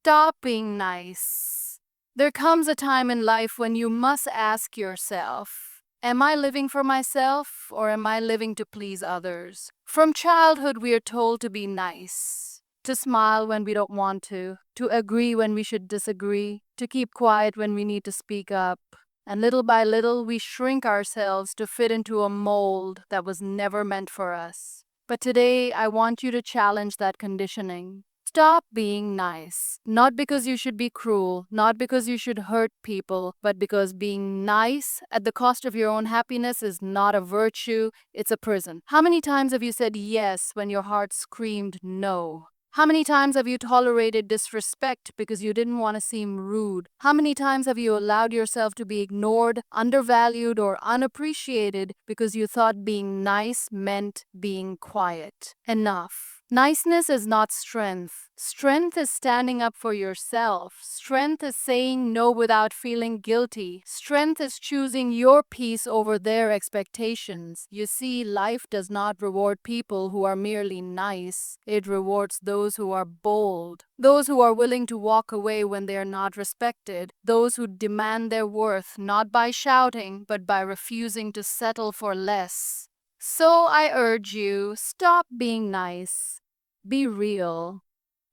Stop being nice. There comes a time in life when you must ask yourself, am I living for myself or am I living to please others? From childhood, we are told to be nice, to smile when we don't want to agree when we should disagree, to keep quiet when we need to speak up. And little by little, we shrink ourselves to fit into a mold that was never meant for us. But today, I want you to challenge that conditioning. Stop being nice. Not because you should be cruel, not because you should hurt people, but because being nice at the cost of your own happiness is not a virtue, it's a prison. How many times have you said yes when your heart screamed no? How many times have you tolerated disrespect because you didn't want to seem rude? How many times have you allowed yourself to be ignored, undervalued, or unappreciated because you thought being nice meant being quiet? Enough. Niceness is not strength. Strength is standing up for yourself. Strength is saying no without feeling guilty. Strength is choosing your peace over their expectations. You see, life does not reward people who are merely nice. It rewards those who are bold, those who are willing to walk away when they are not respected, those who demand their worth not by shouting, but by refusing to settle for less. So I urge you, stop being nice. Be real.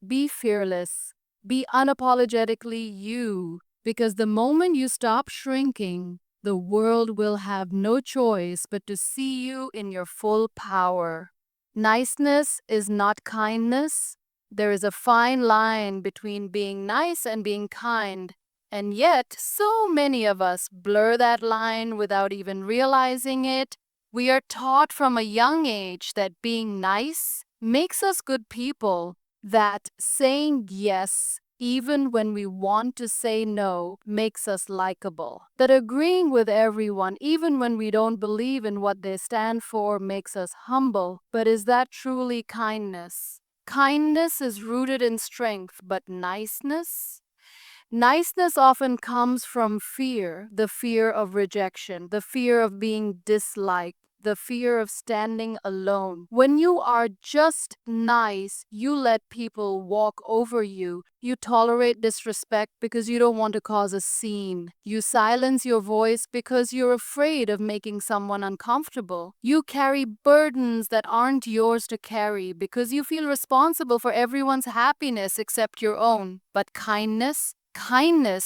Be fearless. Be unapologetically you. Because the moment you stop shrinking, the world will have no choice but to see you in your full power. Niceness is not kindness. There is a fine line between being nice and being kind. And yet, so many of us blur that line without even realizing it. We are taught from a young age that being nice makes us good people, that saying yes, even when we want to say no, makes us likable, that agreeing with everyone, even when we don't believe in what they stand for, makes us humble. But is that truly kindness? Kindness is rooted in strength, but niceness? Niceness often comes from fear, the fear of rejection, the fear of being disliked, the fear of standing alone. When you are just nice, you let people walk over you. You tolerate disrespect because you don't want to cause a scene. You silence your voice because you're afraid of making someone uncomfortable. You carry burdens that aren't yours to carry because you feel responsible for everyone's happiness except your own. But kindness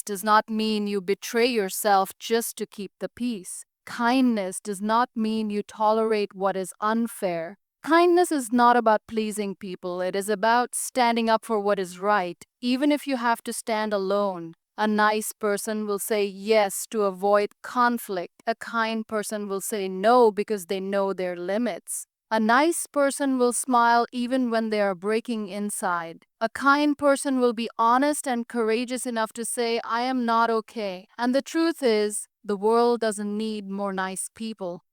does not mean you betray yourself just to keep the peace. Kindness does not mean you tolerate what is unfair. Kindness is not about pleasing people. It is about standing up for what is right, even if you have to stand alone. A nice person will say yes to avoid conflict. A kind person will say no because they know their limits. A nice person will smile even when they are breaking inside. A kind person will be honest and courageous enough to say, I am not okay. And the truth is, the world doesn't need more nice people.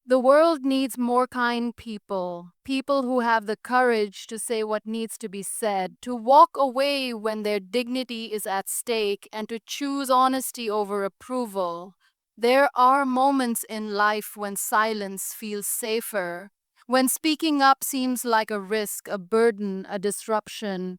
The world needs more kind people. People who have the courage to say what needs to be said, to walk away when their dignity is at stake, and to choose honesty over approval. There are moments in life when silence feels safer, when speaking up seems like a risk, a burden, a disruption.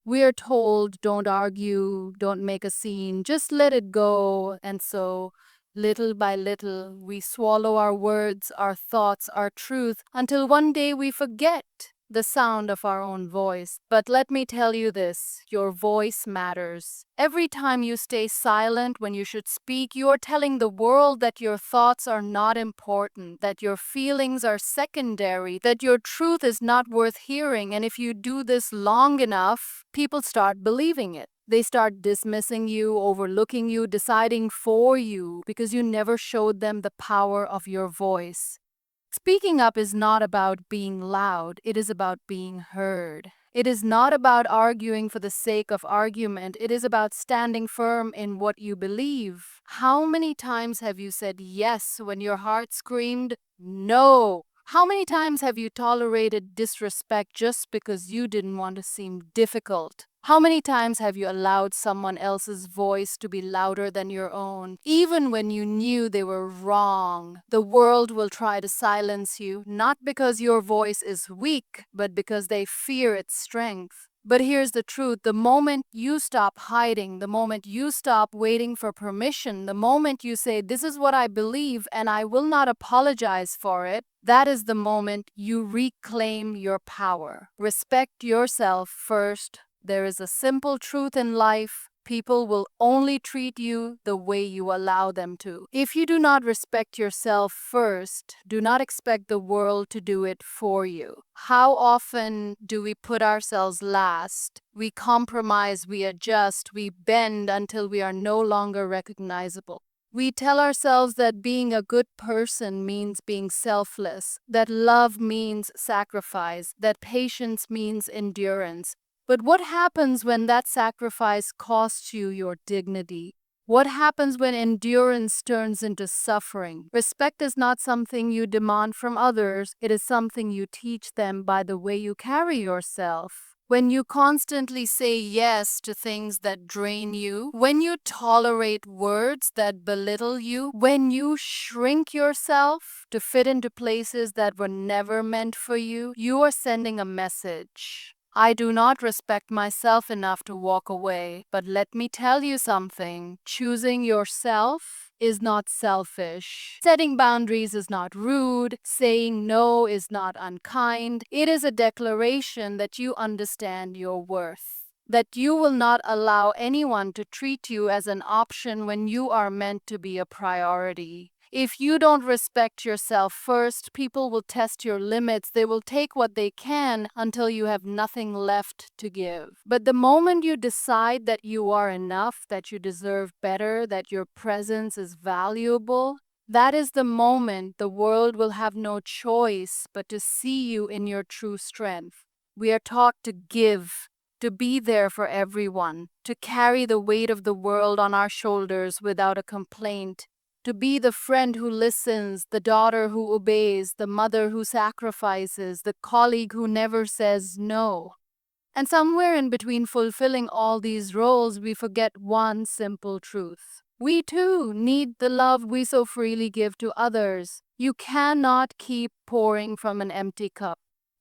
We are told, don't argue, don't make a scene, just let it go. And so, little by little, we swallow our words, our thoughts, our truth, until one day we forget the sound of our own voice. But let me tell you this, your voice matters. Every time you stay silent when you should speak, you are telling the world that your thoughts are not important, that your feelings are secondary, that your truth is not worth hearing. And if you do this long enough, people start believing it. They start dismissing you, overlooking you, deciding for you, because you never showed them the power of your voice. Speaking up is not about being loud, it is about being heard. It is not about arguing for the sake of argument, it is about standing firm in what you believe. How many times have you said yes when your heart screamed no? How many times have you tolerated disrespect just because you didn't want to seem difficult? How many times have you allowed someone else's voice to be louder than your own, even when you knew they were wrong? The world will try to silence you, not because your voice is weak, but because they fear its strength. But here's the truth: the moment you stop hiding, the moment you stop waiting for permission, the moment you say, "This is what I believe and I will not apologize for it," that is the moment you reclaim your power. Respect yourself first. There is a simple truth in life: people will only treat you the way you allow them to. If you do not respect yourself first, do not expect the world to do it for you. How often do we put ourselves last? We compromise, we adjust, we bend until we are no longer recognizable. We tell ourselves that being a good person means being selfless, that love means sacrifice, that patience means endurance. But what happens when that sacrifice costs you your dignity? What happens when endurance turns into suffering? Respect is not something you demand from others, it is something you teach them by the way you carry yourself. When you constantly say yes to things that drain you, when you tolerate words that belittle you, when you shrink yourself to fit into places that were never meant for you, you are sending a message: I do not respect myself enough to walk away. But let me tell you something: choosing yourself is not selfish. Setting boundaries is not rude. Saying no is not unkind. It is a declaration that you understand your worth, that you will not allow anyone to treat you as an option when you are meant to be a priority. If you don't respect yourself first, people will test your limits. They will take what they can until you have nothing left to give. But the moment you decide that you are enough, that you deserve better, that your presence is valuable, that is the moment the world will have no choice but to see you in your true strength. We are taught to give, to be there for everyone, to carry the weight of the world on our shoulders without a complaint, to be the friend who listens, the daughter who obeys, the mother who sacrifices, the colleague who never says no. And somewhere in between fulfilling all these roles, we forget one simple truth: we too need the love we so freely give to others. You cannot keep pouring from an empty cup.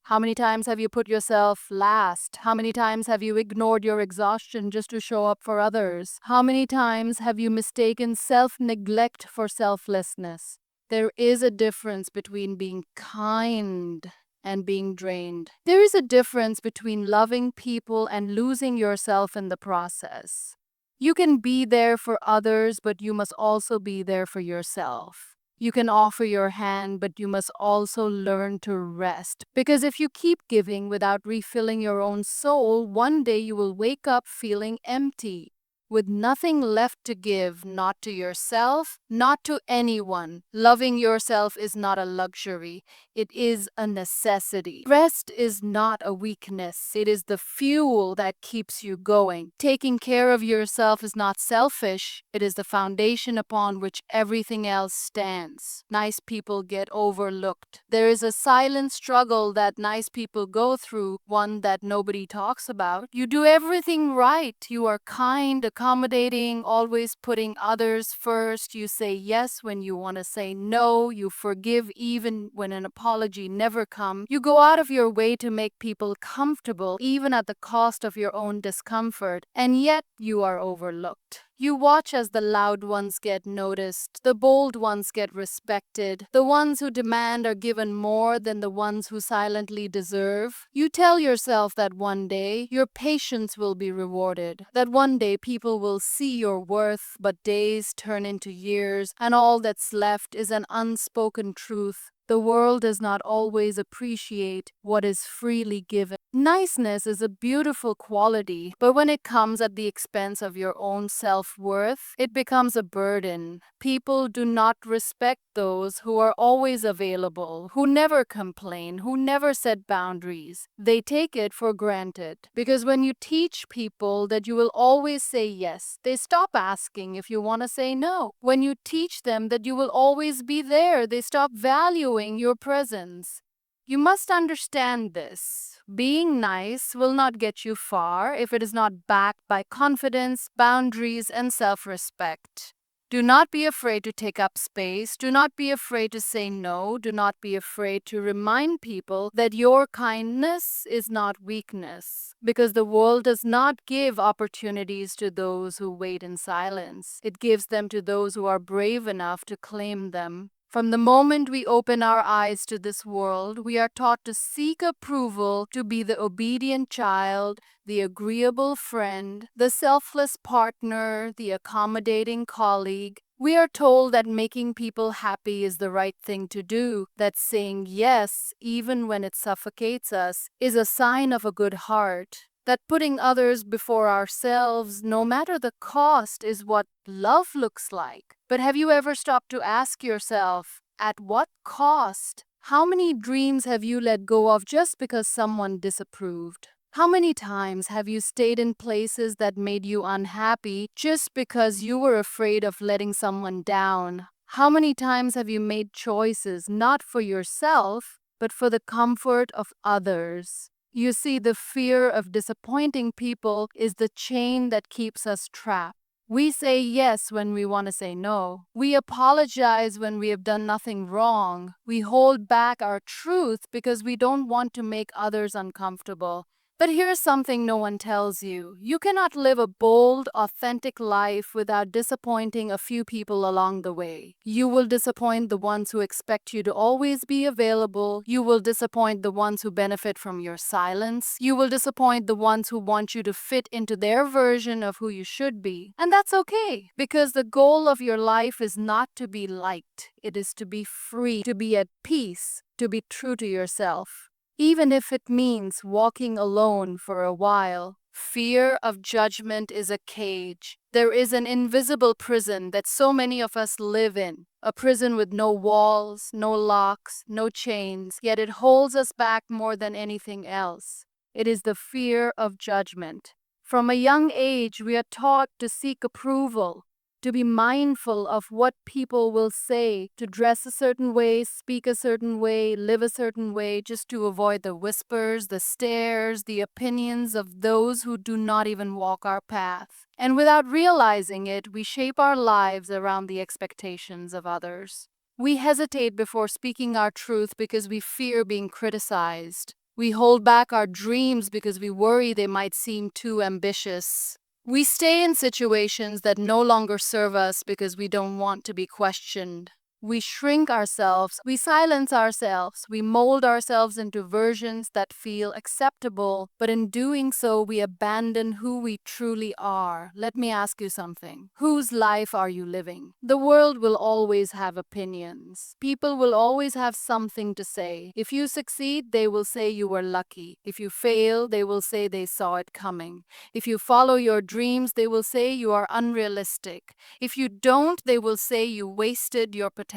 How many times have you put yourself last? How many times have you ignored your exhaustion just to show up for others? How many times have you mistaken self-neglect for selflessness? There is a difference between being kind and being drained. There is a difference between loving people and losing yourself in the process. You can be there for others, but you must also be there for yourself. You can offer your hand, but you must also learn to rest. Because if you keep giving without refilling your own soul, one day you will wake up feeling empty, with nothing left to give, not to yourself, not to anyone. Loving yourself is not a luxury, it is a necessity. Rest is not a weakness, it is the fuel that keeps you going. Taking care of yourself is not selfish, it is the foundation upon which everything else stands. Nice people get overlooked. There is a silent struggle that nice people go through, one that nobody talks about. You do everything right, you are kind, accommodating, always putting others first. You say yes when you want to say no. You forgive even when an apology never comes. You go out of your way to make people comfortable, even at the cost of your own discomfort. And yet you are overlooked. You watch as the loud ones get noticed, the bold ones get respected, the ones who demand are given more than the ones who silently deserve. You tell yourself that one day your patience will be rewarded, that one day people will see your worth, but days turn into years, and all that's left is an unspoken truth: the world does not always appreciate what is freely given. Niceness is a beautiful quality, but when it comes at the expense of your own self-worth, it becomes a burden. People do not respect those who are always available, who never complain, who never set boundaries. They take it for granted. Because when you teach people that you will always say yes, they stop asking if you want to say no. When you teach them that you will always be there, they stop valuing your presence. You must understand this. Being nice will not get you far if it is not backed by confidence, boundaries, and self-respect. Do not be afraid to take up space. Do not be afraid to say no. Do not be afraid to remind people that your kindness is not weakness. Because the world does not give opportunities to those who wait in silence. It gives them to those who are brave enough to claim them. From the moment we open our eyes to this world, we are taught to seek approval, to be the obedient child, the agreeable friend, the selfless partner, the accommodating colleague. We are told that making people happy is the right thing to do, that saying yes, even when it suffocates us, is a sign of a good heart, that putting others before ourselves, no matter the cost, is what love looks like. But have you ever stopped to ask yourself, at what cost? How many dreams have you let go of just because someone disapproved? How many times have you stayed in places that made you unhappy just because you were afraid of letting someone down? How many times have you made choices not for yourself, but for the comfort of others? You see, the fear of disappointing people is the chain that keeps us trapped. We say yes when we want to say no. We apologize when we have done nothing wrong. We hold back our truth because we don't want to make others uncomfortable. But here's something no one tells you. You cannot live a bold, authentic life without disappointing a few people along the way. You will disappoint the ones who expect you to always be available. You will disappoint the ones who benefit from your silence. You will disappoint the ones who want you to fit into their version of who you should be. And that's okay, because the goal of your life is not to be liked. It is to be free, to be at peace, to be true to yourself. Even if it means walking alone for a while. Fear of judgment is a cage. There is an invisible prison that so many of us live in. A prison with no walls, no locks, no chains, yet it holds us back more than anything else. It is the fear of judgment. From a young age, we are taught to seek approval, to be mindful of what people will say, to dress a certain way, speak a certain way, live a certain way, just to avoid the whispers, the stares, the opinions of those who do not even walk our path. And without realizing it, we shape our lives around the expectations of others. We hesitate before speaking our truth because we fear being criticized. We hold back our dreams because we worry they might seem too ambitious. We stay in situations that no longer serve us because we don't want to be questioned. We shrink ourselves, we silence ourselves, we mold ourselves into versions that feel acceptable, but in doing so, we abandon who we truly are. Let me ask you something. Whose life are you living? The world will always have opinions. People will always have something to say. If you succeed, they will say you were lucky. If you fail, they will say they saw it coming. If you follow your dreams, they will say you are unrealistic. If you don't, they will say you wasted your potential.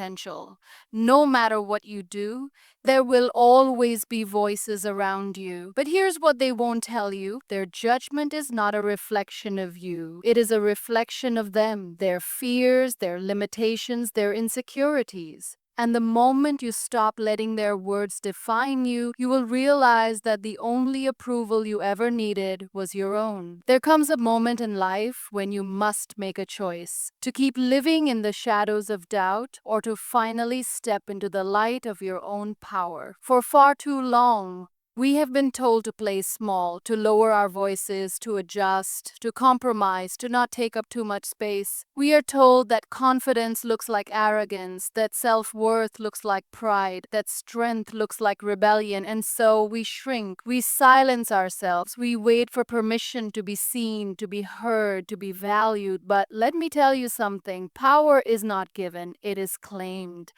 No matter what you do, there will always be voices around you. But here's what they won't tell you. Their judgment is not a reflection of you. It is a reflection of them, their fears, their limitations, their insecurities. And the moment you stop letting their words define you, you will realize that the only approval you ever needed was your own. There comes a moment in life when you must make a choice: to keep living in the shadows of doubt, or to finally step into the light of your own power. For far too long, we have been told to play small, to lower our voices, to adjust, to compromise, to not take up too much space. We are told that confidence looks like arrogance, that self-worth looks like pride, that strength looks like rebellion, and so we shrink, we silence ourselves, we wait for permission to be seen, to be heard, to be valued. But let me tell you something, power is not given, it is claimed.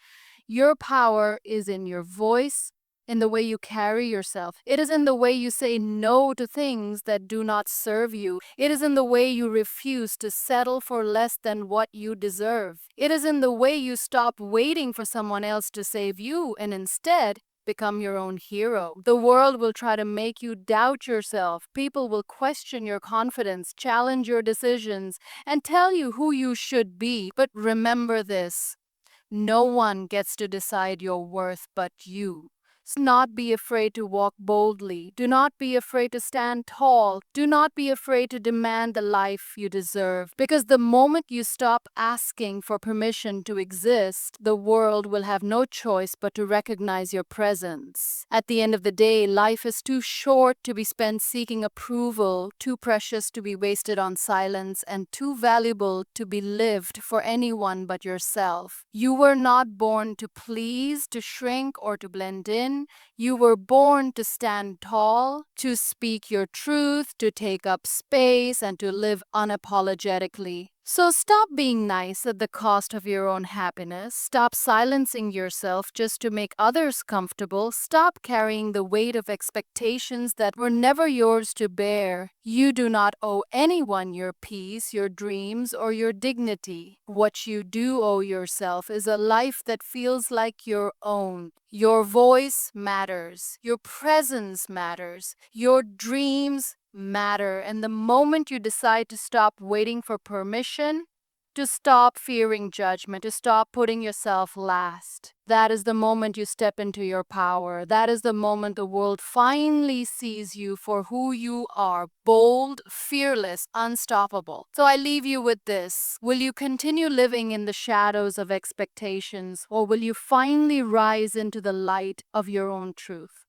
Your power is in your voice, in the way you carry yourself. It is in the way you say no to things that do not serve you. It is in the way you refuse to settle for less than what you deserve. It is in the way you stop waiting for someone else to save you and instead become your own hero. The world will try to make you doubt yourself. People will question your confidence, challenge your decisions, and tell you who you should be. But remember this: no one gets to decide your worth but you. not be afraid to walk boldly. Do not be afraid to stand tall. Do not be afraid to demand the life you deserve. Because the moment you stop asking for permission to exist, the world will have no choice but to recognize your presence. At the end of the day, life is too short to be spent seeking approval, too precious to be wasted on silence, and too valuable to be lived for anyone but yourself. You were not born to please, to shrink, or to blend in. You were born to stand tall, to speak your truth, to take up space, and to live unapologetically. So stop being nice at the cost of your own happiness. Stop silencing yourself just to make others comfortable. Stop carrying the weight of expectations that were never yours to bear. You do not owe anyone your peace, your dreams, or your dignity. What you do owe yourself is a life that feels like your own. Your voice matters. Your presence matters. Your dreams matter. And the moment you decide to stop waiting for permission, to stop fearing judgment, to stop putting yourself last, that is the moment you step into your power. That is the moment the world finally sees you for who you are: bold, fearless, unstoppable. So I leave you with this. Will you continue living in the shadows of expectations, or will you finally rise into the light of your own truth?